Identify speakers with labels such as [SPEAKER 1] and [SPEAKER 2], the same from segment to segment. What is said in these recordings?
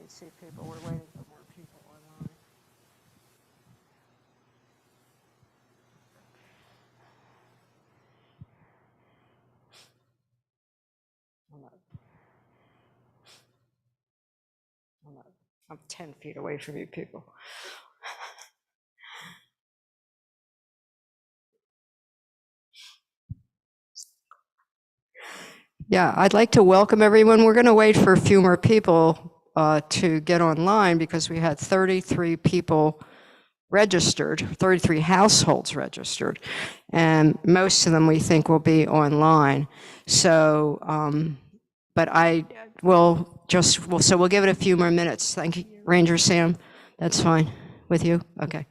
[SPEAKER 1] see people. We're waiting for more people online. I'm 10 feet away from you people. Yeah, I'd like to welcome everyone. We're going to wait for a few more people to get online because we had 33 people registered, 33 households registered, and most of them we think will be online. So, but I will so we'll give it a few more minutes. Thank you, Ranger Sam. That's fine with you? Okay.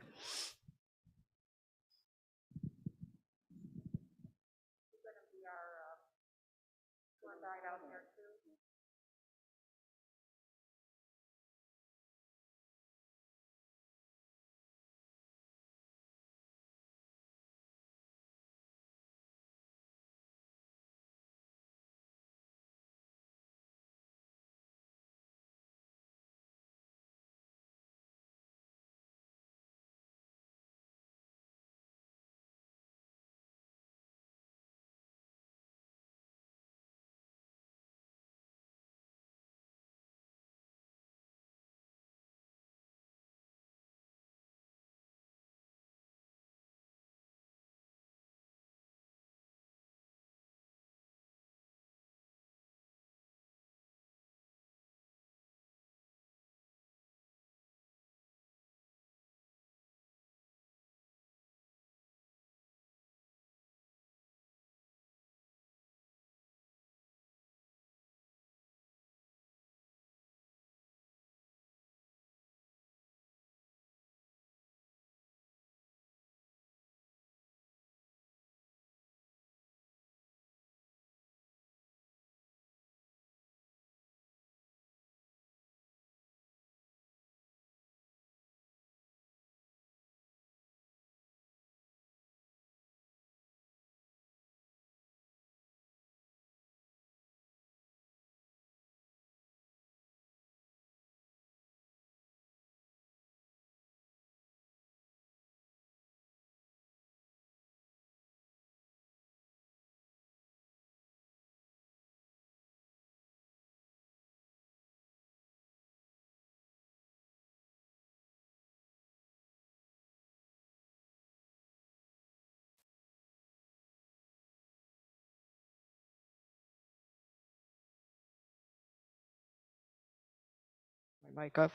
[SPEAKER 1] My mic up.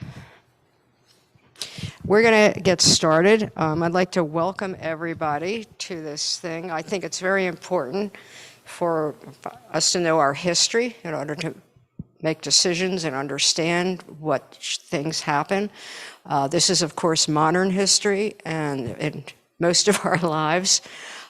[SPEAKER 1] We're going to get started. I'd like to welcome everybody to this thing. I think it's very important for us to know our history in order to make decisions and understand what things happen. This is, of course, modern history and in most of our lives.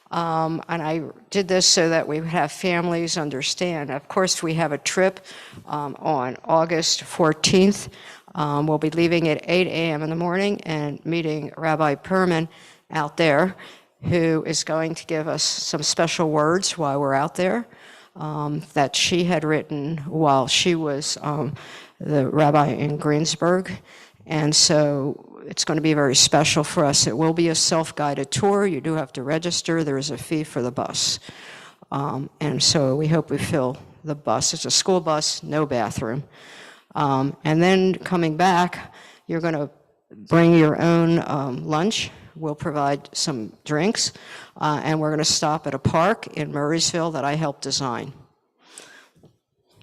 [SPEAKER 1] And I did this so that we would have families understand. Of course, we have a trip on August 14th. We'll be leaving at 8 a.m. in the morning and meeting Rabbi Perman out there, who is going to give us some special words while we're out there that she had written while she was the rabbi in Greensburg. And so it's going to be very special for us. It will be a self-guided tour. You do have to register. There is a fee for the bus. And so we hope we fill the bus. It's a school bus, no bathroom. And then coming back, you're going to bring your own lunch. We'll provide some drinks. And we're going to stop at a park in Murraysville that I helped design,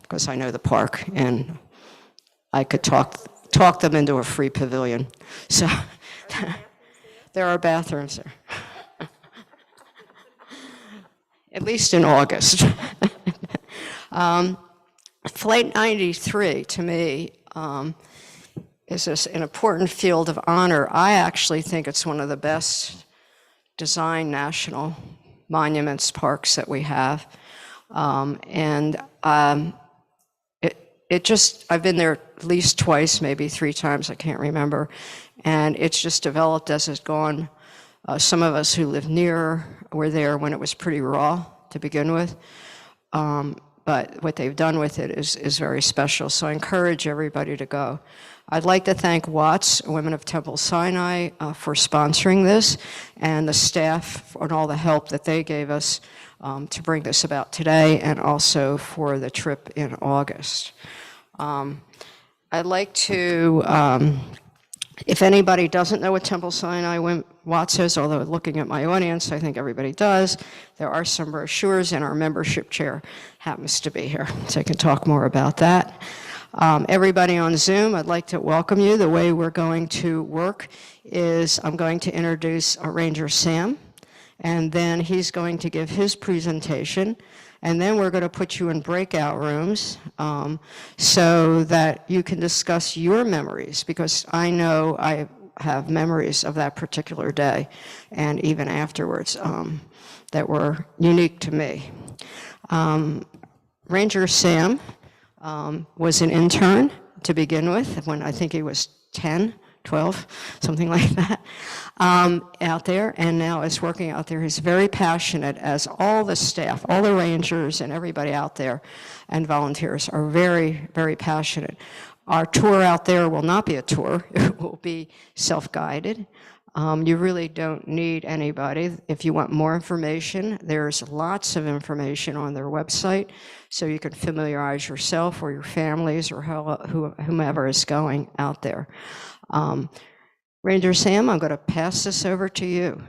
[SPEAKER 1] because I know the park, and I could talk them into a free pavilion. So there are bathrooms there. At least in August. Flight 93, to me, is an important field of honor. I actually think it's one of the best designed national monuments, parks that we have. I've been there at least twice, maybe 3 times, I can't remember. And it's just developed as it's gone. Some of us who live near were there when it was pretty raw to begin with. but what they've done with it is very special. So I encourage everybody to go. I'd like to thank Watts, Women of Temple Sinai, for sponsoring this, and the staff and all the help that they gave us to bring this about today, and also for the trip in August. I'd like to, if anybody doesn't know what Temple Sinai Watts is, although looking at my audience, I think everybody does, there are some brochures, and our membership chair happens to be here, so I can talk more about that. Everybody on Zoom, I'd like to welcome you. The way we're going to work is I'm going to introduce Ranger Sam, and then he's going to give his presentation, and then we're going to put you in breakout rooms so that you can discuss your memories, because I know I have memories of that particular day and even afterwards that were unique to me. Ranger Sam was an intern to begin with when I think he was 10, 12, something like that, out there, and now is working out there. He's very passionate, as all the staff, all the rangers and everybody out there and volunteers are very, very passionate. Our tour out there will not be a tour. It will be self-guided. You really don't need anybody. If you want more information, there's lots of information on their website, so you can familiarize yourself or your families or whomever is going out there. Ranger Sam, I'm going to pass this over to you.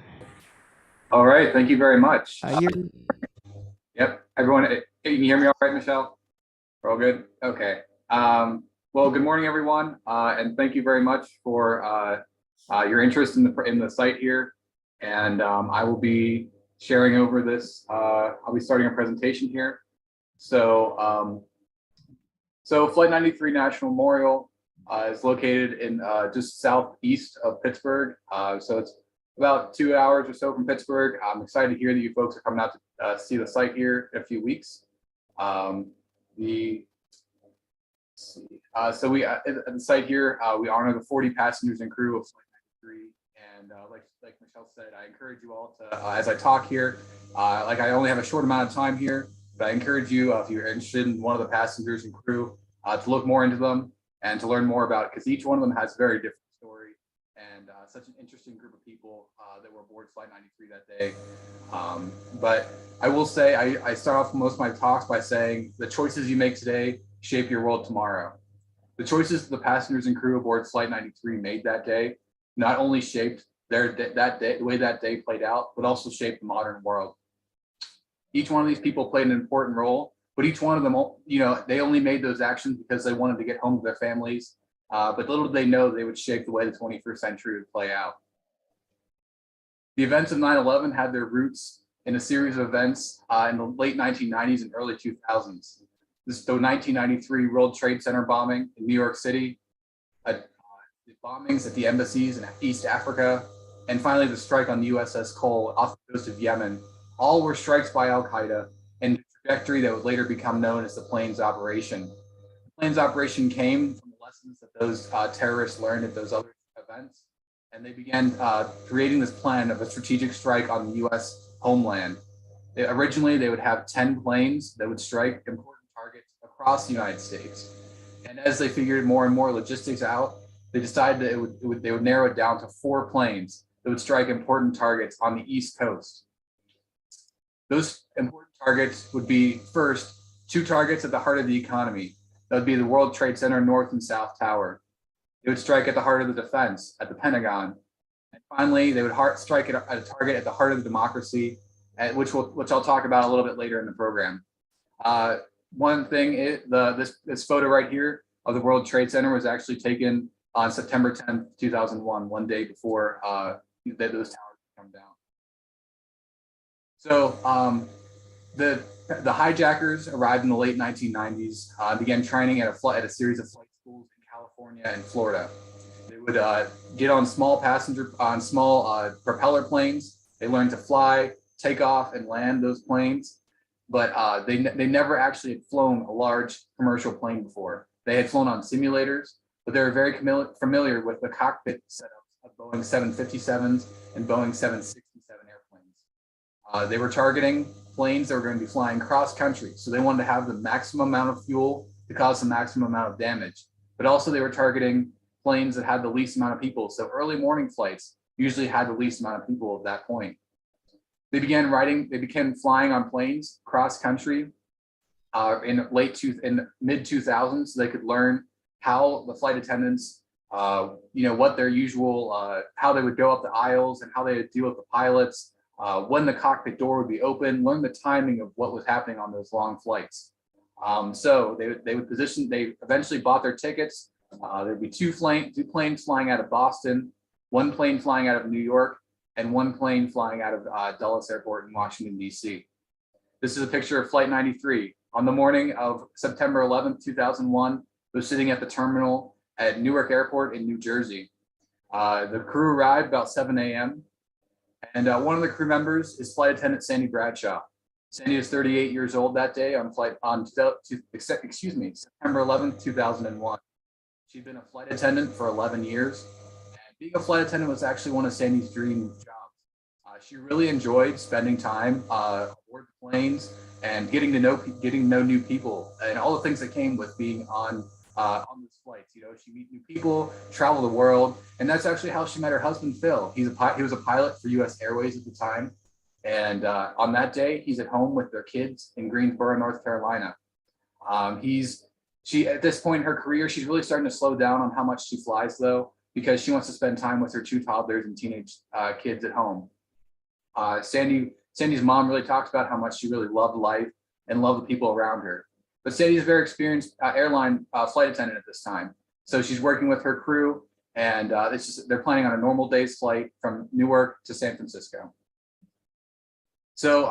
[SPEAKER 2] All right, thank you very much. Yep, everyone, can you hear me all right, Michelle? We're all good? Okay. Well, good morning, everyone, and thank you very much for your interest in the site here. And I will be sharing over this. I'll be starting a presentation here. So, Flight 93 National Memorial is located in just southeast of Pittsburgh. So it's about 2 hours or so from Pittsburgh. I'm excited to hear that you folks are coming out to see the site here in a few weeks. So we at the site here, we honor the 40 passengers and crew of Flight 93. And like Michelle said, I encourage you all to, as I talk here, like I only have a short amount of time here, but I encourage you, if you're interested in one of the passengers and crew, to look more into them and to learn more about it, because each one of them has a very different story, and such an interesting group of people that were aboard Flight 93 that day. But I will say, I start off most of my talks by saying the choices you make today shape your world tomorrow. The choices the passengers and crew aboard Flight 93 made that day not only shaped the way that day played out, but also shaped the modern world. Each one of these people played an important role, but each one of them, they only made those actions because they wanted to get home to their families. But little did they know they would shape the way the 21st century would play out. The events of 9/11 had their roots in a series of events in the late 1990s and early 2000s. The 1993 World Trade Center bombing in New York City, the bombings at the embassies in East Africa, and finally the strike on the USS Cole off the coast of Yemen. All were strikes by Al-Qaeda and the trajectory that would later become known as the Plains Operation. The Plains Operation came from the lessons that those terrorists learned at those other events, and they began creating this plan of a strategic strike on the U.S. homeland. Originally, they would have 10 planes that would strike important targets across the United States. And as they figured more and more logistics out, they decided that they would narrow it down to 4 planes that would strike important targets on the East Coast. Those important targets would be, first, 2 targets at the heart of the economy. That would be the World Trade Center North and South Tower. They would strike at the heart of the defense, at the Pentagon. And finally, they would strike at a target at the heart of the democracy, which I'll talk about a little bit later in the program. One thing is this photo right here of the World Trade Center was actually taken on September 10th, 2001, one day before those towers come down. So the hijackers arrived in the late 1990s, began training at a series of flight schools in California and Florida. They would get on small propeller planes. They learned to fly, take off, and land those planes. But they never actually had flown a large commercial plane before. They had flown on simulators, but they were very familiar with the cockpit setups of Boeing 757s and Boeing 767 airplanes. They were targeting planes that were going to be flying cross country. So they wanted to have the maximum amount of fuel to cause the maximum amount of damage. But also they were targeting planes that had the least amount of people. So early morning flights usually had the least amount of people at that point. They began flying on planes cross country in mid 2000s. So they could learn how the flight attendants, what their usual, how they would go up the aisles and how they would deal with the pilots, when the cockpit door would be open, learn the timing of what was happening on those long flights. So they eventually bought their tickets. There'd be two planes flying out of Boston, one plane flying out of New York, and one plane flying out of Dulles Airport in Washington, D.C. This is a picture of Flight 93. On the morning of September 11th, 2001, it was sitting at the terminal at Newark Airport in New Jersey. The crew arrived about 7 a.m. And one of the crew members is Flight Attendant Sandy Bradshaw. Sandy was 38 years old that day September 11th, 2001. She'd been a flight attendant for 11 years. And being a flight attendant was actually one of Sandy's dream jobs. She really enjoyed spending time aboard the planes and getting to know new people and all the things that came with being on those flights. She meet new people, travel the world, and that's actually how she met her husband, Phil. He was a pilot for U.S. Airways at the time. And on that day, he's at home with their kids in Greensboro, North Carolina. At this point in her career, she's really starting to slow down on how much she flies, though, because she wants to spend time with her two toddlers and teenage kids at home. Sandy's mom really talks about how much she really loved life and loved the people around her. But Sandy's a very experienced airline flight attendant at this time. So she's working with her crew, and they're planning on a normal day's flight from Newark to San Francisco. So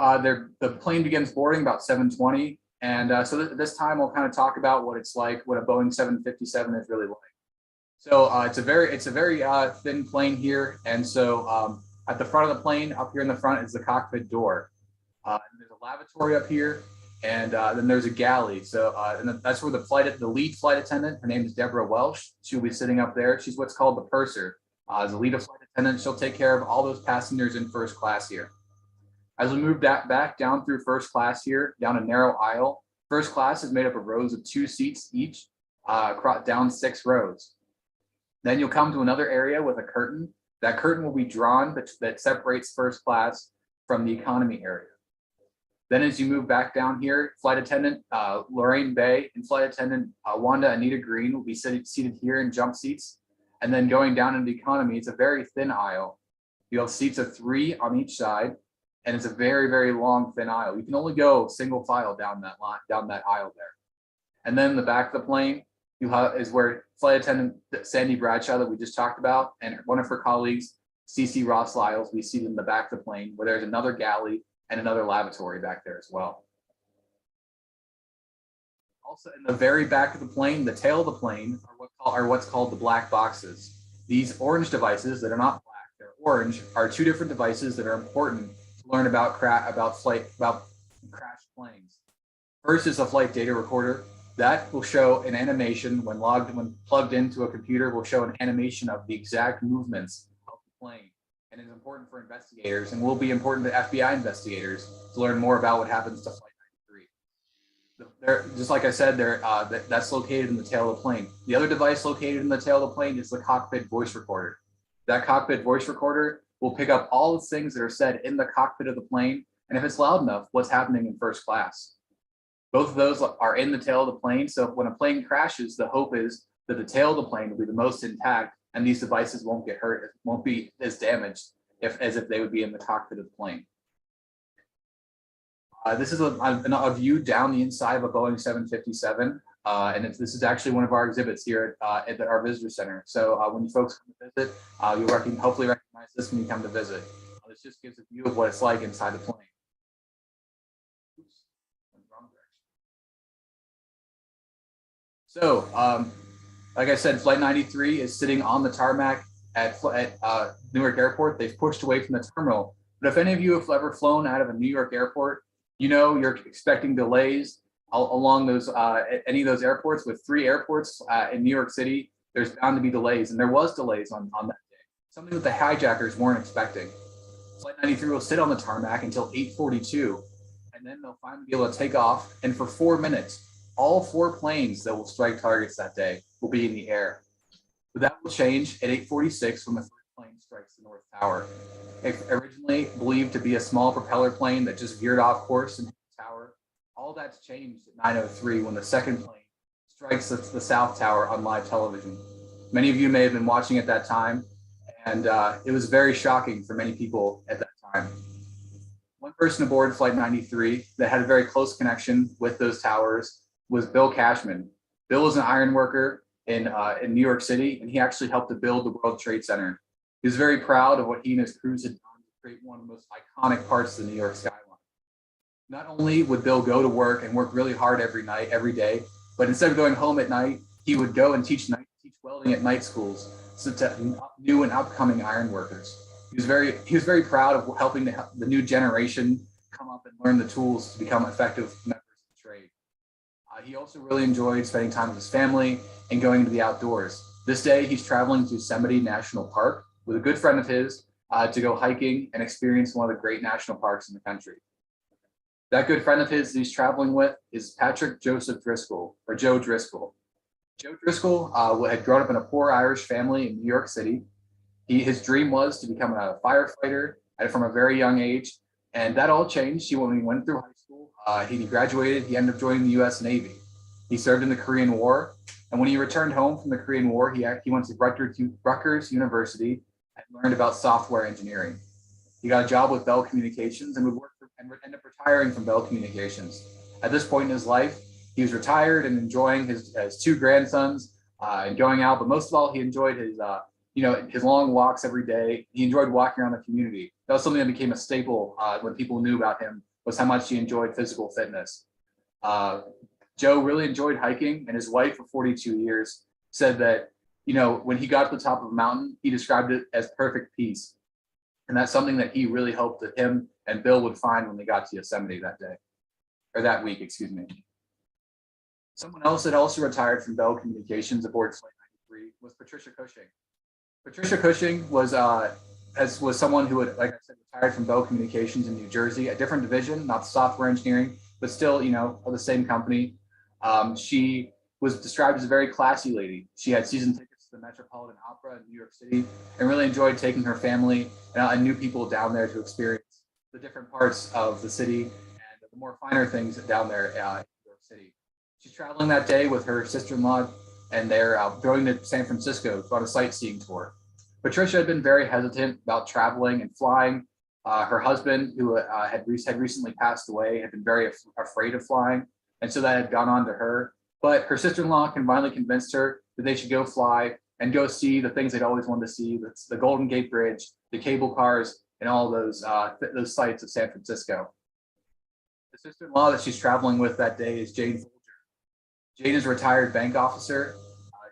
[SPEAKER 2] the plane begins boarding about 7:20. And so this time we'll kind of talk about what it's like, what a Boeing 757 is really like. So it's a very thin plane here. And so at the front of the plane, up here in the front, is the cockpit door. And there's a lavatory up here, and then there's a galley. So and that's where the lead flight attendant, her name is Deborah Welsh. She'll be sitting up there. She's what's called the purser. As a lead flight attendant, she'll take care of all those passengers in first class here. As we move back down through first class here, down a narrow aisle, first class is made up of rows of 2 seats each, down 6 rows. Then you'll come to another area with a curtain. That curtain will be drawn that separates first class from the economy area. Then as you move back down here, flight attendant Lorraine Bay and flight attendant Wanda Anita Green will be seated here in jump seats. And then going down into economy, it's a very thin aisle. You have seats of 3 on each side, and it's a very, very long, thin aisle. You can only go single file down that aisle there. And then the back of the plane is where flight attendant Sandy Bradshaw that we just talked about, and one of her colleagues, CC Ross Lyles, will be seated in the back of the plane, where there's another galley and another lavatory back there as well. Also, in the very back of the plane, the tail of the plane are what's called the black boxes. These orange devices that are not black, they're orange, are 2 different devices that are important to learn about crashed planes. First is a flight data recorder. That will show an animation when plugged into a computer, will show an animation of the exact movements of the plane. And is important for investigators and will be important to FBI investigators to learn more about what happens to Flight 93. Just like I said, that's located in the tail of the plane. The other device located in the tail of the plane is the cockpit voice recorder. That cockpit voice recorder will pick up all the things that are said in the cockpit of the plane, and if it's loud enough, what's happening in first class. Both of those are in the tail of the plane, so when a plane crashes, the hope is that the tail of the plane will be the most intact, and these devices won't get hurt, won't be as damaged as if they would be in the cockpit of the plane. This is a view down the inside of a Boeing 757, and this is actually one of our exhibits here at our visitor center. So when you folks come to visit, you'll hopefully recognize this when you come to visit. This just gives a view of what it's like inside the plane. Oops, wrong direction. So, like I said, Flight 93 is sitting on the tarmac at Newark Airport. They've pushed away from the terminal. But if any of you have ever flown out of a New York airport, you know you're expecting delays along any of those airports. With 3 airports in New York City, there's bound to be delays, and there was delays on that day. Something that the hijackers weren't expecting. Flight 93 will sit on the tarmac until 8:42, and then they'll finally be able to take off. And for 4 minutes, all 4 planes that will strike targets that day will be in the air. But that will change at 8:46 when the first plane strikes the North Tower. Originally believed to be a small propeller plane that just veered off course and hit the tower, all that's changed at 9:03 when the second plane strikes the South Tower on live television. Many of you may have been watching at that time, and it was very shocking for many people at that time. One person aboard Flight 93 that had a very close connection with those towers was Bill Cashman. Bill was an iron worker in New York City, and he actually helped to build the World Trade Center. He was very proud of what he and his crews had done to create one of the most iconic parts of the New York skyline. Not only would Bill go to work and work really hard every night, every day, but instead of going home at night, he would go and teach welding at night schools to new and upcoming iron workers. He was very proud of helping the new generation come up and learn the tools to become effective members of the trade. He also really enjoyed spending time with his family and going into the outdoors. This day, he's traveling to Yosemite National Park with a good friend of his to go hiking and experience one of the great national parks in the country. That good friend of his that he's traveling with is Patrick Joseph Driscoll, or Joe Driscoll. Joe Driscoll had grown up in a poor Irish family in New York City. His dream was to become a firefighter from a very young age, and that all changed when he went through high school. He graduated, he ended up joining the U.S. Navy. He served in the Korean War, and when he returned home from the Korean War, he went to Rutgers University and learned about software engineering. He got a job with Bell Communications and would end up retiring from Bell Communications. At this point in his life, he was retired and enjoying his 2 grandsons and going out, but most of all, he enjoyed his long walks every day. He enjoyed walking around the community. That was something that became a staple when people knew about him, was how much he enjoyed physical fitness. Joe really enjoyed hiking, and his wife for 42 years said that, when he got to the top of a mountain, he described it as perfect peace. And that's something that he really hoped that him and Bill would find when they got to Yosemite that week, excuse me. Someone else that also retired from Bell Communications aboard Flight 93 was Patricia Cushing. Patricia Cushing was someone who had, like I said, retired from Bell Communications in New Jersey, a different division, not software engineering, but still, of the same company. She was described as a very classy lady. She had season tickets to the Metropolitan Opera in New York City and really enjoyed taking her family and new people down there to experience the different parts of the city and the more finer things down there in New York City. She's traveling that day with her sister-in-law, and they're going to San Francisco on a sightseeing tour. Patricia had been very hesitant about traveling and flying. Her husband, who had recently passed away, had been very afraid of flying, and so that had gone on to her. But her sister-in-law finally convinced her that they should go fly and go see the things they'd always wanted to see: the Golden Gate Bridge, the cable cars, and all those sites of San Francisco. The sister-in-law that she's traveling with that day is Jane Folger. Jane is a retired bank officer.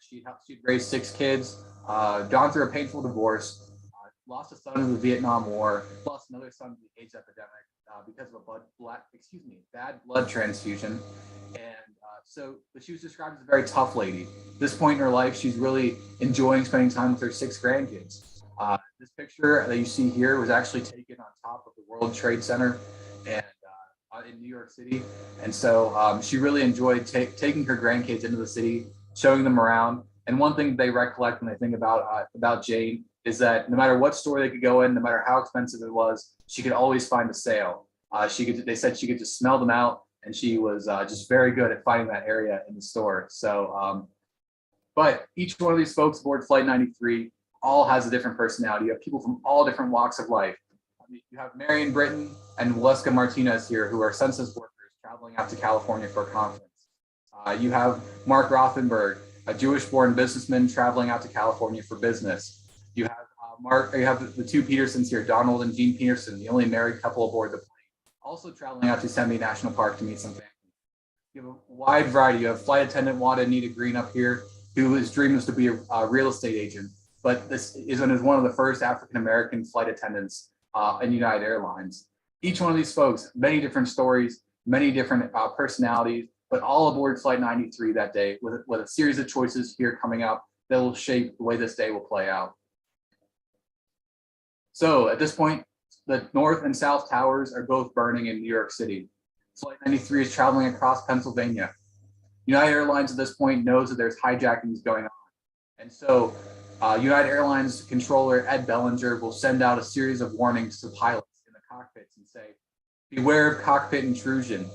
[SPEAKER 2] She'd raised 6 kids, gone through a painful divorce, lost a son in the Vietnam War, lost another son to the AIDS epidemic because of a bad blood transfusion. And but she was described as a very tough lady. At this point in her life, she's really enjoying spending time with her 6 grandkids. This picture that you see here was actually taken on top of the World Trade Center and in New York City. And so she really enjoyed taking her grandkids into the city, showing them around. And one thing they recollect when they think about Jane is that no matter what store they could go in, no matter how expensive it was, she could always find a sale. They said she could just smell them out, and she was just very good at finding that area in the store. So, but each one of these folks aboard Flight 93 all has a different personality. You have people from all different walks of life. You have Marion Britton and Waleska Martinez here, who are census workers traveling out to California for a conference. You have Mark Rothenberg, a Jewish-born businessman traveling out to California for business. You have the 2 Petersons here, Donald and Jean Peterson, the only married couple aboard the plane, also traveling out to Yosemite National Park to meet some family. You have a wide variety. You have flight attendant Wanda Anita Green up here, whose dream was to be a real estate agent, but this is one of the first African-American flight attendants in United Airlines. Each one of these folks, many different stories, many different personalities, but all aboard Flight 93 that day with a series of choices here coming up that will shape the way this day will play out. So at this point, the North and South Towers are both burning in New York City. Flight 93 is traveling across Pennsylvania. United Airlines at this point knows that there's hijackings going on. And so United Airlines controller Ed Bellinger will send out a series of warnings to pilots in the cockpits and say, beware of cockpit intrusion.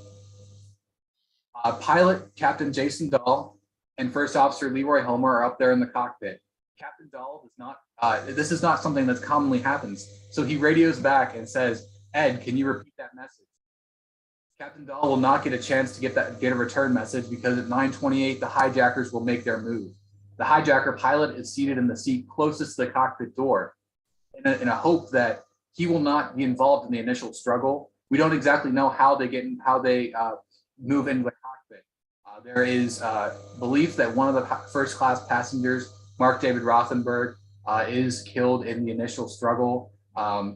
[SPEAKER 2] Pilot Captain Jason Dahl and First Officer Leroy Homer are up there in the cockpit. Captain Dahl does not, this is not something that commonly happens. So he radios back and says, Ed, can you repeat that message? Captain Dahl will not get a chance to get a return message because at 9:28, the hijackers will make their move. The hijacker pilot is seated in the seat closest to the cockpit door in a hope that he will not be involved in the initial struggle. We don't exactly know how they move into the cockpit. There is belief that one of the first class passengers, Mark David Rothenberg, is killed in the initial struggle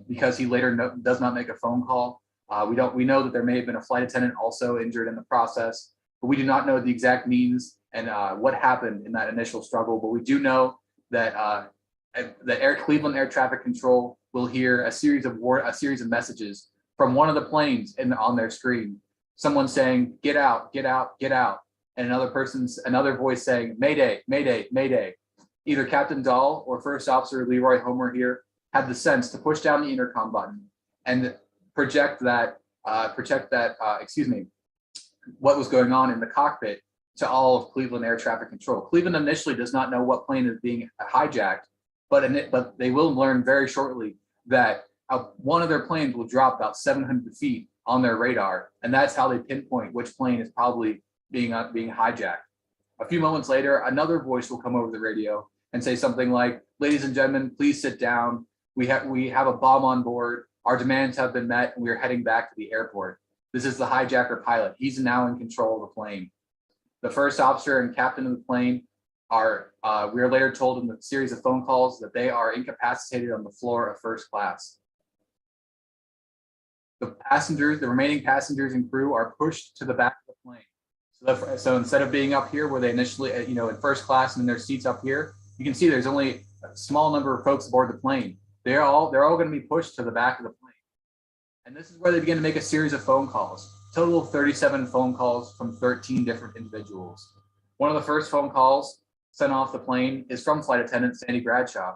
[SPEAKER 2] because he later does not make a phone call. We know that there may have been a flight attendant also injured in the process, but we do not know the exact means and what happened in that initial struggle. But we do know that Cleveland Air Traffic Control will hear a series of messages from one of the planes on their screen. Someone saying, "Get out, get out, get out," and another voice saying, "Mayday, mayday, mayday." Either Captain Dahl or First Officer Leroy Homer here had the sense to push down the intercom button and project what was going on in the cockpit to all of Cleveland Air Traffic Control. Cleveland initially does not know what plane is being hijacked, but they will learn very shortly that one of their planes will drop about 700 feet on their radar, and that's how they pinpoint which plane is probably being hijacked. A few moments later, another voice will come over the radio and say something like, "Ladies and gentlemen, please sit down. We have a bomb on board. Our demands have been met, and we are heading back to the airport. This is the hijacker pilot. He's now in control of the plane." The first officer and captain of the plane we are later told in the series of phone calls that they are incapacitated on the floor of first class. The remaining passengers and crew are pushed to the back of the plane. So instead of being up here where they initially, in first class and in their seats up here, you can see there's only a small number of folks aboard the plane. They're all going to be pushed to the back of the plane. And this is where they begin to make a series of phone calls. Total of 37 phone calls from 13 different individuals. One of the first phone calls sent off the plane is from flight attendant Sandy Bradshaw.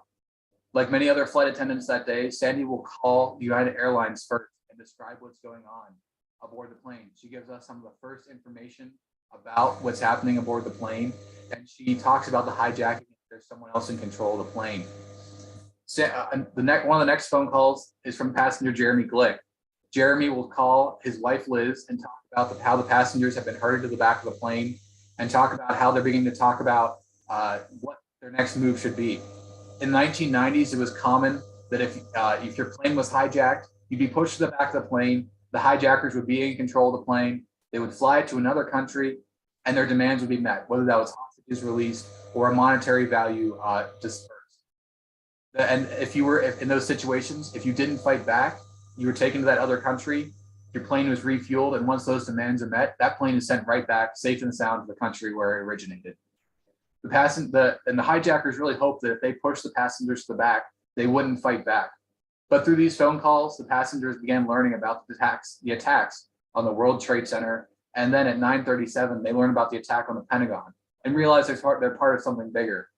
[SPEAKER 2] Like many other flight attendants that day, Sandy will call United Airlines first and describe what's going on aboard the plane. She gives us some of the first information about what's happening aboard the plane, and she talks about the hijacking if there's someone else in control of the plane. One of the next phone calls is from passenger Jeremy Glick. Jeremy will call his wife Liz and talk about how the passengers have been herded to the back of the plane and talk about how they're beginning to talk about what their next move should be. In the 1990s, it was common that if your plane was hijacked, you'd be pushed to the back of the plane. The hijackers would be in control of the plane. They would fly it to another country, and their demands would be met, whether that was hostages released or a monetary value dispersed. And if in those situations, if you didn't fight back, you were taken to that other country, your plane was refueled, and once those demands are met, that plane is sent right back, safe and sound, to the country where it originated. The hijackers really hoped that if they pushed the passengers to the back, they wouldn't fight back. But through these phone calls, the passengers began learning about the attacks on the World Trade Center, and then at 9:37, they learned about the attack on the Pentagon and realized they're part of something bigger.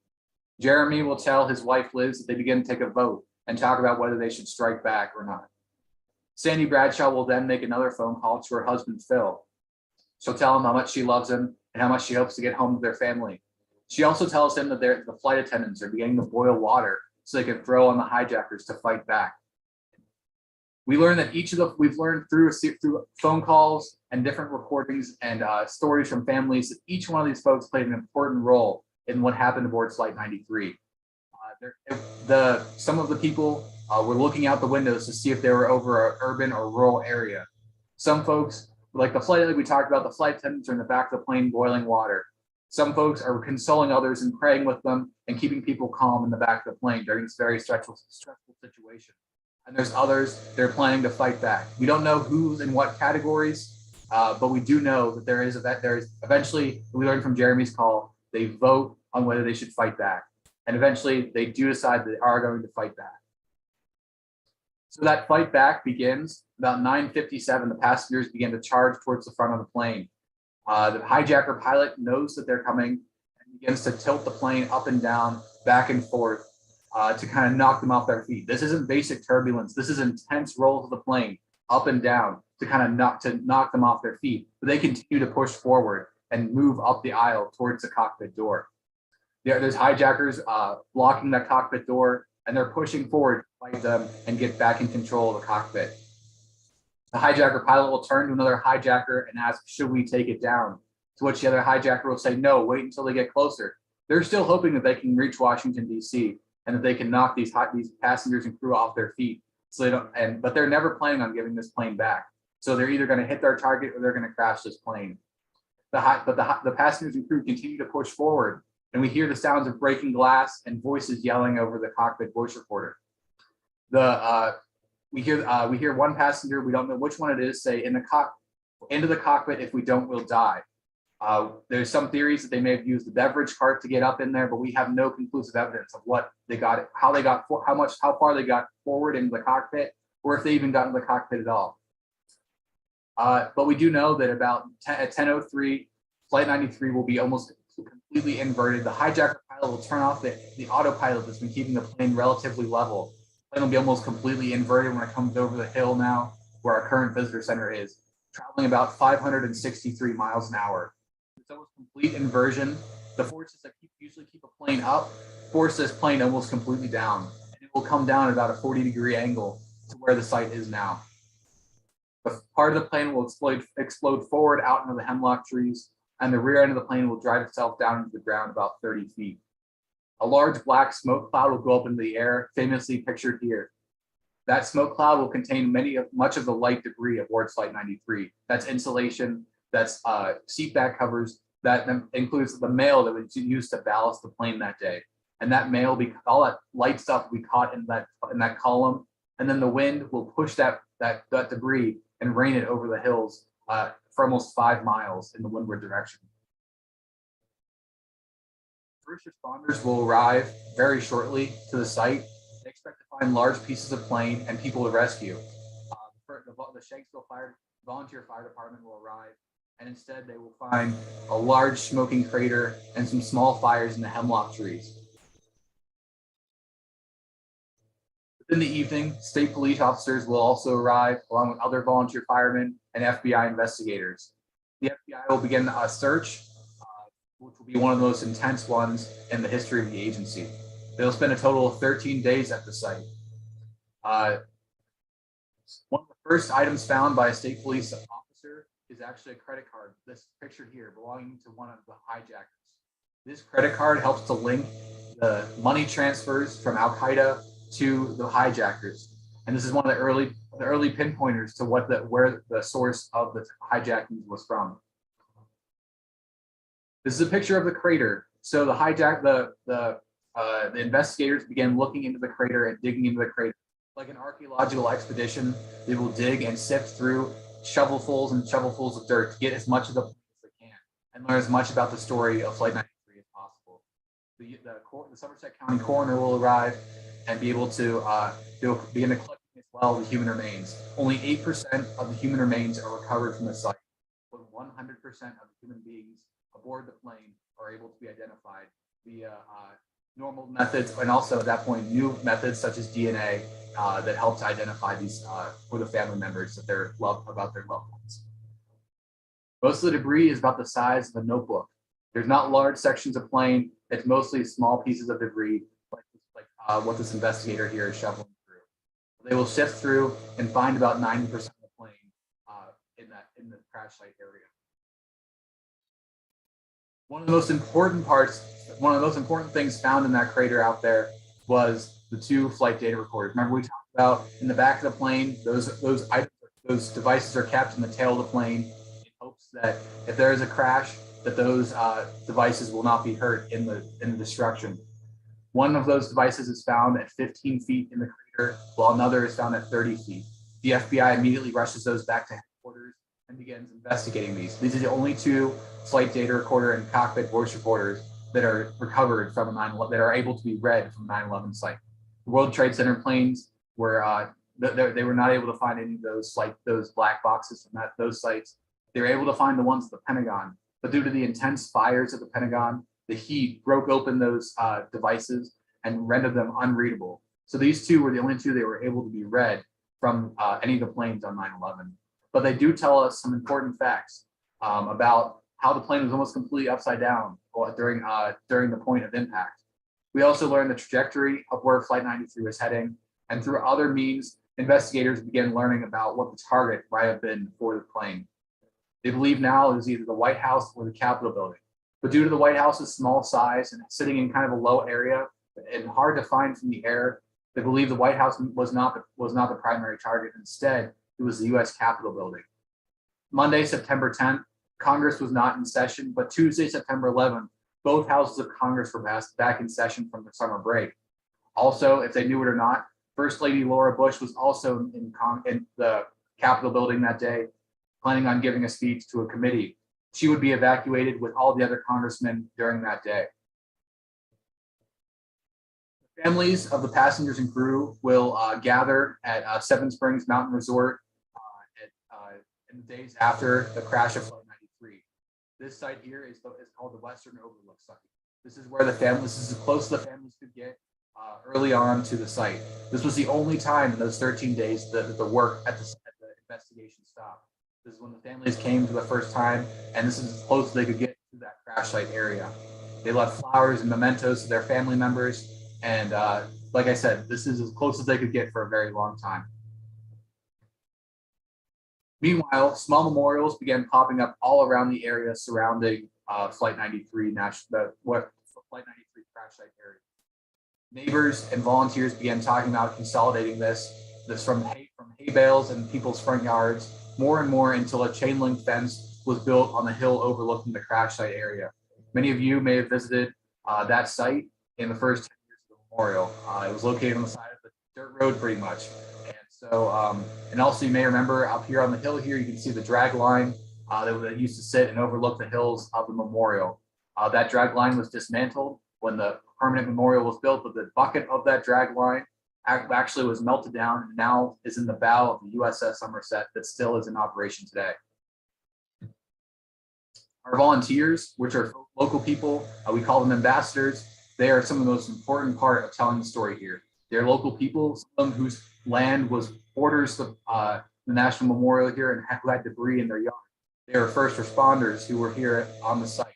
[SPEAKER 2] Jeremy will tell his wife Liz that they begin to take a vote and talk about whether they should strike back or not. Sandy Bradshaw will then make another phone call to her husband Phil. She'll tell him how much she loves him and how much she hopes to get home to their family. She also tells him that the flight attendants are beginning to boil water so they can throw on the hijackers to fight back. We learned that we've learned through phone calls and different recordings and stories from families that each one of these folks played an important role in what happened aboard Flight 93. Some of the people were looking out the windows to see if they were over an urban or rural area. Some folks, like we talked about, the flight attendants are in the back of the plane boiling water. Some folks are consoling others and praying with them and keeping people calm in the back of the plane during this very stressful situation. And there's others, they're planning to fight back. We don't know who's in what categories, but we do know that there is eventually, we learned from Jeremy's call, they vote on whether they should fight back. And eventually they do decide they are going to fight back. So that fight back begins about 9:57. The passengers begin to charge towards the front of the plane. The hijacker pilot knows that they're coming and begins to tilt the plane up and down, back and forth to kind of knock them off their feet. This isn't basic turbulence. This is intense rolls of the plane up and down to kind of knock them off their feet. But they continue to push forward and move up the aisle towards the cockpit door. There's hijackers blocking that cockpit door, and they're pushing forward to fight them and get back in control of the cockpit. The hijacker pilot will turn to another hijacker and ask, should we take it down? To which the other hijacker will say, no, wait until they get closer. They're still hoping that they can reach Washington, D.C. and that they can knock these passengers and crew off their feet. So they don't, but they're never planning on giving this plane back. So they're either going to hit their target or they're going to crash this plane. But the passengers and crew continue to push forward, and we hear the sounds of breaking glass and voices yelling over the cockpit voice recorder. We hear one passenger, we don't know which one it is, say into the cockpit, if we don't, we'll die. There's some theories that they may have used the beverage cart to get up in there, but we have no conclusive evidence of what they got, how far they got forward into the cockpit, or if they even got into the cockpit at all. But we do know that at 10:03, Flight 93 will be almost completely inverted. The hijacker pilot will turn off the autopilot that's been keeping the plane relatively level. The plane will be almost completely inverted when it comes over the hill now, where our current visitor center is, traveling about 563 miles an hour. It's almost complete inversion. The forces that usually keep a plane up force this plane almost completely down, and it will come down at about a 40-degree angle to where the site is now. The part of the plane will explode forward out into the hemlock trees, and the rear end of the plane will drive itself down into the ground about 30 feet. A large black smoke cloud will go up into the air, famously pictured here. That smoke cloud will contain much of the light debris aboard Flight 93. That's insulation, that's seat back covers, that includes the mail that was used to ballast the plane that day. And that mail, all that light stuff will be caught in that column, and then the wind will push that debris and rain it over the hills for almost 5 miles in the windward direction. First responders will arrive very shortly to the site. They expect to find large pieces of plane and people to rescue. The Shanksville Volunteer Fire Department will arrive, and instead they will find a large smoking crater and some small fires in the hemlock trees. In the evening, state police officers will also arrive, along with other volunteer firemen and FBI investigators. The FBI will begin a search, which will be one of the most intense ones in the history of the agency. They'll spend a total of 13 days at the site. One of the first items found by a state police officer is actually a credit card, this pictured here, belonging to one of the hijackers. This credit card helps to link the money transfers from Al-Qaeda to the hijackers, and this is one of the early pinpointers to where the source of the hijacking was from. This is a picture of the crater. So the investigators began looking into the crater and digging into the crater like an archaeological expedition. They will dig and sift through shovelfuls and shovelfuls of dirt to get as much of the place as they can and learn as much about the story of Flight 93 as possible. The Somerset County coroner will arrive and be able to begin to collect as well the human remains. Only 8% of the human remains are recovered from the site, but 100% of the human beings aboard the plane are able to be identified via normal methods, and also at that point new methods such as DNA that help to identify these for the family members that about their loved ones. Most of the debris is about the size of a notebook. There's not large sections of plane. It's mostly small pieces of debris, like what this investigator here is shoveling through. They will sift through and find about 90% of the plane in the crash site area. One of the most important things found in that crater out there was the 2 flight data recorders. Remember we talked about in the back of the plane, those devices are kept in the tail of the plane in hopes that if there is a crash, that those devices will not be hurt in the destruction. One of those devices is found at 15 feet in the crater, while another is found at 30 feet. The FBI immediately rushes those back to headquarters and begins investigating these. These are the only 2 flight data recorder and cockpit voice recorders that are recovered from that are able to be read from 9/11 site. The World Trade Center planes were they were not able to find any of those black boxes from those sites. They were able to find the ones at the Pentagon, but due to the intense fires at the Pentagon, the heat broke open those devices and rendered them unreadable. So these two were the only two that were able to be read from any of the planes on 9/11. But they do tell us some important facts about how the plane was almost completely upside down during the point of impact. We also learned the trajectory of where Flight 93 was heading, and through other means, investigators began learning about what the target might have been for the plane. They believe now it was either the White House or the Capitol building. But due to the White House's small size and sitting in kind of a low area and hard to find from the air, they believe the White House was not the primary target. Instead, it was the U.S. Capitol building. Monday, September 10th, Congress was not in session, but Tuesday, September 11th, both houses of Congress were back in session from the summer break. Also, if they knew it or not, First Lady Laura Bush was also in the Capitol building that day, planning on giving a speech to a committee. She would be evacuated with all the other congressmen during that day. The families of the passengers and crew will gather at Seven Springs Mountain Resort in the days after the crash of Flight 93. This site here is called the Western Overlook site. This is where this is as close as the families could get early on to the site. This was the only time in those 13 days that the work at the investigation stopped. This is when the families came for the first time, and this is as close as they could get to that crash site area. They left flowers and mementos to their family members, and like I said, this is as close as they could get for a very long time. Meanwhile, small memorials began popping up all around the area surrounding Flight 93 Flight 93 crash site area. Neighbors and volunteers began talking about consolidating this from hay bales and people's front yards more and more until a chain link fence was built on the hill overlooking the crash site area. Many of you may have visited that site in the first 10 years of the memorial. It was located on the side of the dirt road pretty much. And so, and also you may remember up here on the hill here, you can see the drag line that used to sit and overlook the hills of the memorial. That drag line was dismantled when the permanent memorial was built, but the bucket of that drag line actually was melted down and now is in the bow of the USS Somerset that still is in operation today. Our volunteers, which are local people, we call them ambassadors. They are some of the most important part of telling the story here. They're local people, some of them whose land borders the National Memorial here and who had debris in their yard. They are first responders who were here on the site.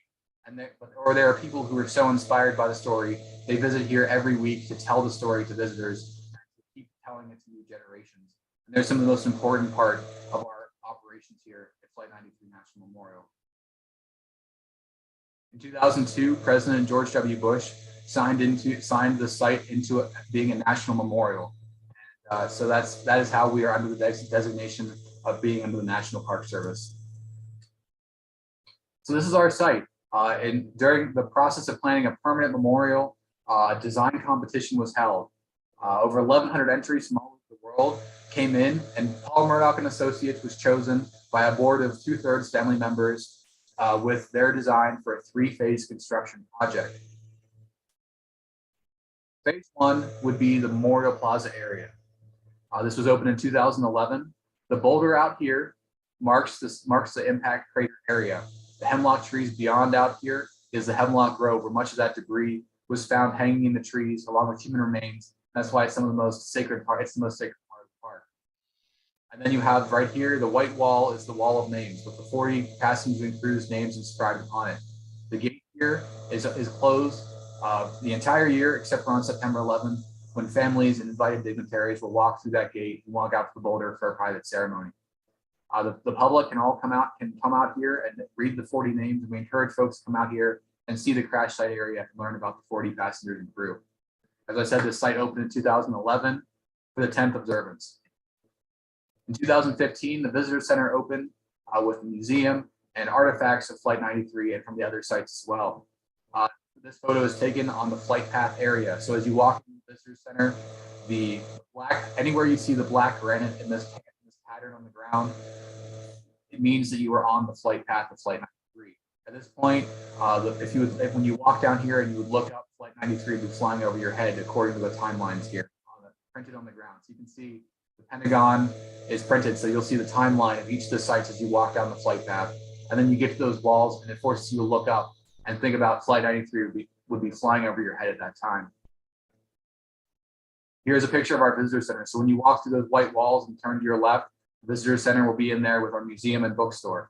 [SPEAKER 2] Or there are people who are so inspired by the story, they visit here every week to tell the story to visitors and to keep telling it to new generations. And they're some of the most important part of our operations here at Flight 93 National Memorial. In 2002, President George W. Bush signed the site into being a national memorial. And, so that is how we are under the designation of being under the National Park Service. So this is our site. And during the process of planning a permanent memorial, design competition was held. Over 1,100 entries from all over the world came in, and Paul Murdoch and Associates was chosen by a board of 2/3 family members with their design for a 3-phase construction project. Phase 1 would be the Memorial Plaza area. This was opened in 2011. The boulder out here marks the impact crater area. The hemlock trees beyond out here is the Hemlock Grove, where much of that debris was found hanging in the trees along with human remains. That's why it's some of the most sacred part. It's the most sacred part of the park. And then you have right here, the white wall is the wall of names with the 40 passengers and crew's names inscribed upon it. The gate here is closed the entire year except for on September 11th, when families and invited dignitaries will walk through that gate and walk out to the boulder for a private ceremony. The public can come out here and read the 40 names. And we encourage folks to come out here and see the crash site area and learn about the 40 passengers and crew. As I said, this site opened in 2011 for the 10th observance. In 2015, the visitor center opened with a museum and artifacts of Flight 93 and from the other sites as well. This photo is taken on the flight path area. So as you walk in the visitor center, anywhere you see the black granite in this pattern on the ground, it means that you are on the flight path of Flight 93. At this point, when you walk down here and you would look up, Flight 93 would be flying over your head according to the timelines here printed on the ground. So you can see The Pentagon is printed, so you'll see the timeline of each of the sites as you walk down the flight path. And then you get to those walls, and it forces you to look up and think about Flight 93 would be flying over your head at that time. Here's a picture of our visitor center. So when you walk through those white walls and turn to your left, the visitor center will be in there with our museum and bookstore.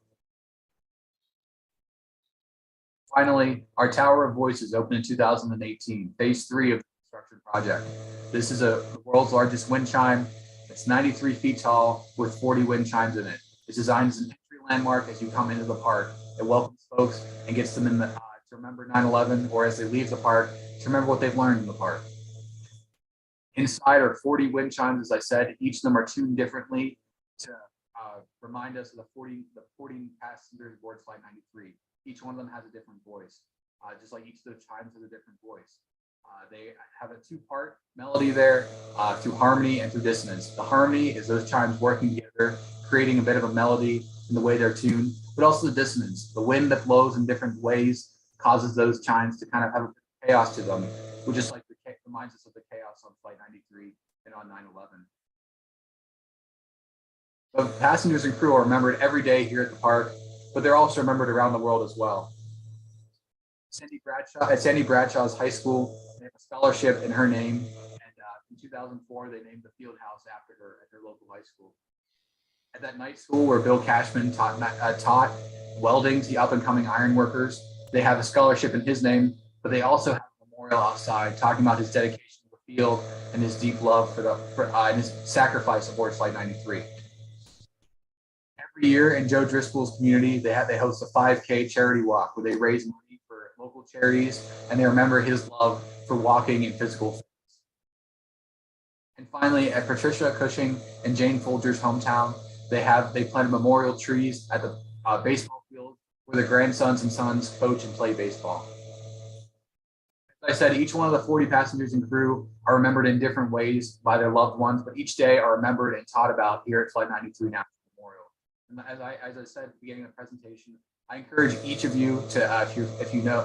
[SPEAKER 2] Finally, our Tower of Voices opened in 2018, phase 3 of the construction project. This is the world's largest wind chime. It's 93 feet tall with 40 wind chimes in it. It's designed as an entry landmark as you come into the park. It welcomes folks and gets them in to remember 9/11, or as they leave the park, to remember what they've learned in the park. Inside are 40 wind chimes, as I said. Each of them are tuned differently to remind us of the 40 passengers aboard Flight 93. Each one of them has a different voice, just like each of those chimes has a different voice. They have a two-part melody there through harmony and through dissonance. The harmony is those chimes working together, creating a bit of a melody in the way they're tuned, but also the dissonance. The wind that blows in different ways causes those chimes to kind of have a bit of chaos to them, which is like reminds us of the chaos on Flight 93 and on 9/11. The passengers and crew are remembered every day here at the park, but they're also remembered around the world as well. At Sandy Bradshaw's high school, they have a scholarship in her name, and in 2004, they named the field house after her at their local high school. At that night school where Bill Cashman taught welding to the up-and-coming iron workers, they have a scholarship in his name, but they also have a memorial outside talking about his dedication to the field and his deep love and his sacrifice aboard Flight 93. Every year in Joe Driscoll's community, they host a 5K charity walk where they raise money for local charities, and they remember his love for walking and physical fitness. And finally, at Patricia Cushing and Jane Folger's hometown, they planted memorial trees at the baseball field where the grandsons and sons coach and play baseball. As I said, each one of the 40 passengers and crew are remembered in different ways by their loved ones, but each day are remembered and taught about here at Flight 93 National Memorial. And as I said at the beginning of the presentation, I encourage each of you to, if you know,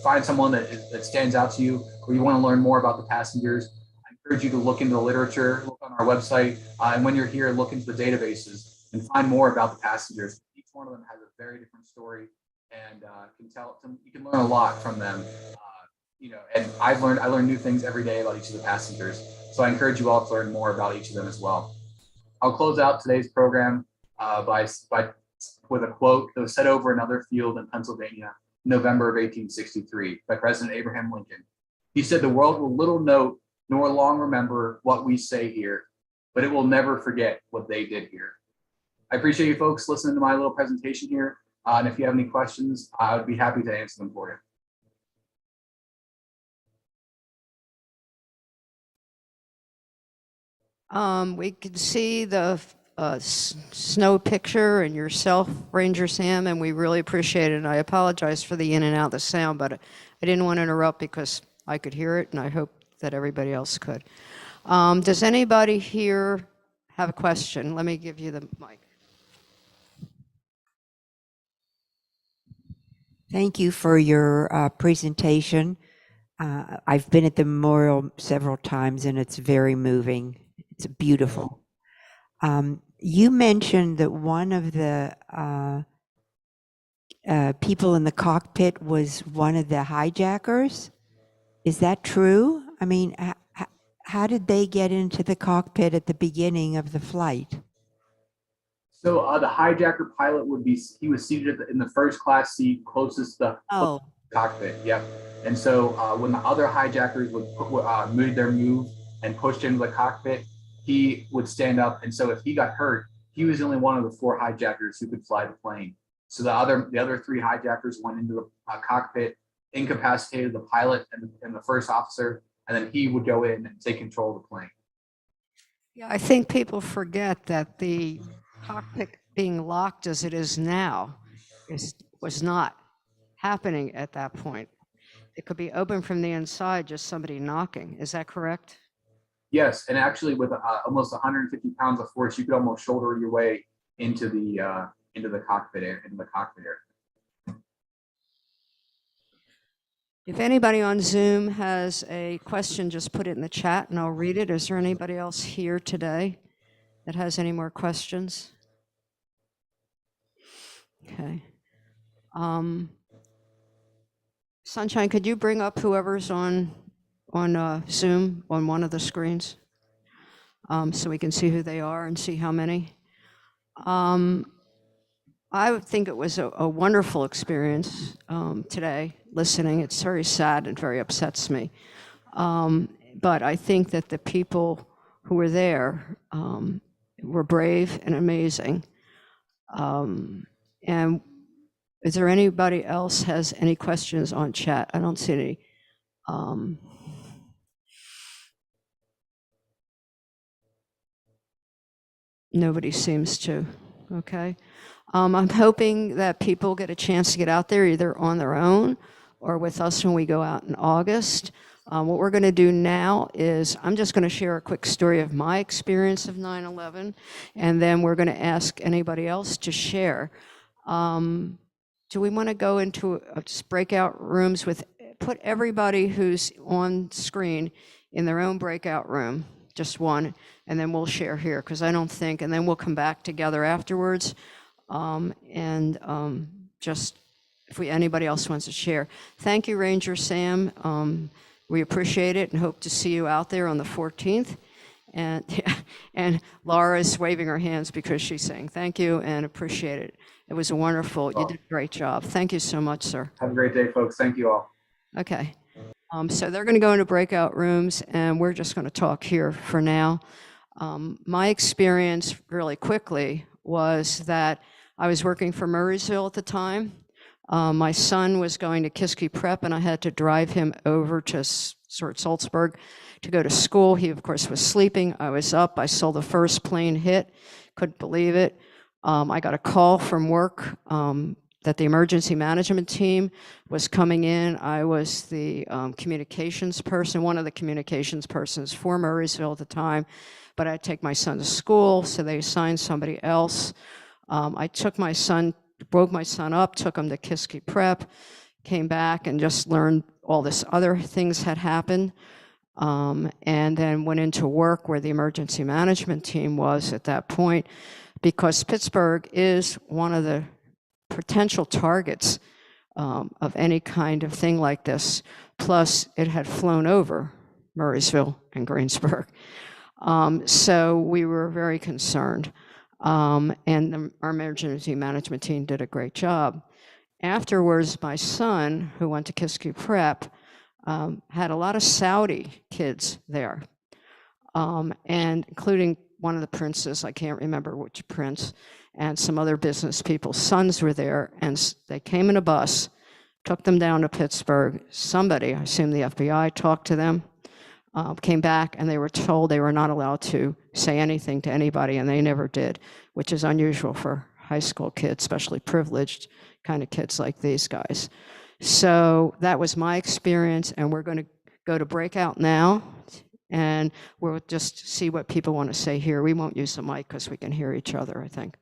[SPEAKER 2] find someone that stands out to you, or you want to learn more about the passengers. I encourage you to look into the literature, look on our website, and when you're here, look into the databases and find more about the passengers. Each one of them has a very different story, and you can learn a lot from them. And I learn new things every day about each of the passengers. So I encourage you all to learn more about each of them as well. I'll close out today's program with a quote that was said over another field in Pennsylvania, November of 1863, by President Abraham Lincoln. He said, "The world will little note nor long remember what we say here, but it will never forget what they did here." I appreciate you folks listening to my little presentation here. And if you have any questions, I would be happy to answer them for you.
[SPEAKER 1] We can see the snow picture and yourself, Ranger Sam, and we really appreciate it. And I apologize for the in and out of the sound, but I didn't want to interrupt because I could hear it, and I hope that everybody else could. Does anybody here have a question? Let me give you the mic.
[SPEAKER 3] Thank you for your presentation. I've been at the memorial several times, and it's very moving. It's beautiful. You mentioned that one of the people in the cockpit was one of the hijackers. Is that true? I mean, how did they get into the cockpit at the beginning of the flight?
[SPEAKER 2] So the hijacker pilot he was seated in the first class seat closest to the cockpit. Yep. And so when the other hijackers would made their move and pushed into the cockpit, he would stand up. And so if he got hurt, he was only one of the 4 hijackers who could fly the plane. So the other 3 hijackers went into the cockpit, incapacitated the pilot and the first officer, and then he would go in and take control of the plane.
[SPEAKER 1] Yeah, I think people forget that the cockpit being locked as it is now was not happening at that point. It could be open from the inside, just somebody knocking. Is that correct?
[SPEAKER 2] Yes, and actually with almost 150 pounds of force, you could almost shoulder your way into the cockpit area.
[SPEAKER 1] If anybody on Zoom has a question, just put it in the chat and I'll read it. Is there anybody else here today that has any more questions? Okay. Sunshine, could you bring up whoever's on Zoom on one of the screens, so we can see who they are and see how many? I would think it was a wonderful experience today, listening. It's very sad and very upsets me. But I think that the people who were there were brave and amazing. And is there anybody else has any questions on chat? I don't see any. Nobody seems to. Okay. I'm hoping that people get a chance to get out there either on their own or with us when we go out in August. What we're going to do now is I'm just going to share a quick story of my experience of 9/11, and then we're going to ask anybody else to share. Do we want to go into just breakout rooms put everybody who's on screen in their own breakout room, just one, and then we'll share here, because I don't think, and then we'll come back together afterwards. Just if anybody else wants to share. Thank you, Ranger Sam. We appreciate it and hope to see you out there on the 14th. And Laura is waving her hands because she's saying thank you and appreciate it. It was wonderful. You did a great job. Thank you so much, sir.
[SPEAKER 2] Have a great day, folks. Thank you all.
[SPEAKER 1] Okay. So they're going to go into breakout rooms, and we're just going to talk here for now. My experience, really quickly, was that I was working for Murraysville at the time. My son was going to Kiski Prep, and I had to drive him over to Salzburg to go to school. He, of course, was sleeping. I was up. I saw the first plane hit. Couldn't believe it. I got a call from work that the emergency management team was coming in. I was the communications person, one of the communications persons for Murraysville at the time, but I had to take my son to school, so they assigned somebody else. I took my son, woke my son up, took him to Kiski Prep, came back and just learned all this other things had happened, and then went into work where the emergency management team was at that point, because Pittsburgh is one of the potential targets of any kind of thing like this. Plus, it had flown over Murraysville and Greensburg. So we were very concerned. And our emergency management team did a great job. Afterwards, my son, who went to Kiski Prep, had a lot of Saudi kids there, and including one of the princes, I can't remember which prince, and some other business people's sons were there, and they came in a bus, took them down to Pittsburgh. Somebody, I assume the FBI, talked to them, came back, and they were told they were not allowed to say anything to anybody, and they never did, which is unusual for high school kids, especially privileged kind of kids like these guys. So that was my experience, and we're going to go to breakout now, and we'll just see what people want to say here. We won't use the mic because we can hear each other, I think.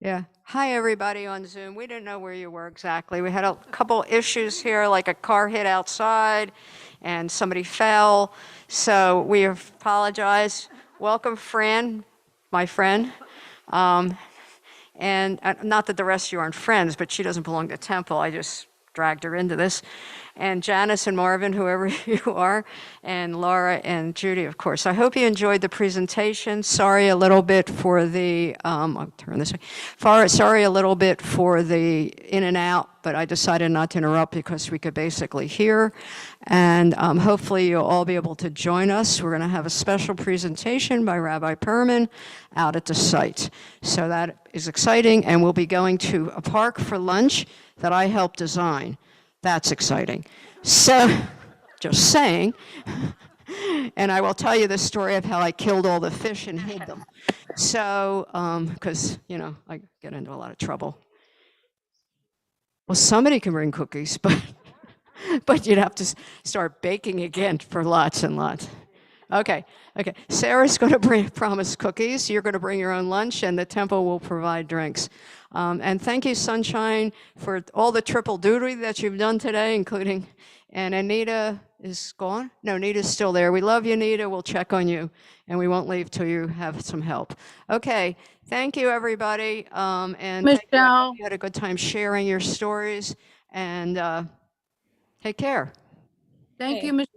[SPEAKER 1] Yeah. Hi, everybody on Zoom. We didn't know where you were exactly. We had a couple issues here, like a car hit outside and somebody fell. So we apologize. Welcome, Fran, my friend. And not that the rest of you aren't friends, but she doesn't belong to Temple. I just dragged her into this. And Janice and Marvin, whoever you are, and Laura and Judy, of course. I hope you enjoyed the presentation. Sorry a little bit for the, I'll turn this way. Sorry a little bit for the in and out, but I decided not to interrupt because we could basically hear. And hopefully you'll all be able to join us. We're going to have a special presentation by Rabbi Perman out at the site. So that is exciting, and we'll be going to a park for lunch that I helped design. That's exciting. So, just saying. And I will tell you the story of how I killed all the fish and hid them. So, because, you know, I get into a lot of trouble. Well, somebody can bring cookies, but you'd have to start baking again for lots and lots. Okay. Sarah's going to promise cookies. You're going to bring your own lunch, and the temple will provide drinks. And thank you, Sunshine, for all the triple duty that you've done today, including, and Anita is gone? No, Anita's still there. We love you, Anita. We'll check on you, and we won't leave till you have some help. Okay. Thank you, everybody. And thank you. I hope you had a good time sharing your stories, and take care.
[SPEAKER 4] Thank you, Michelle.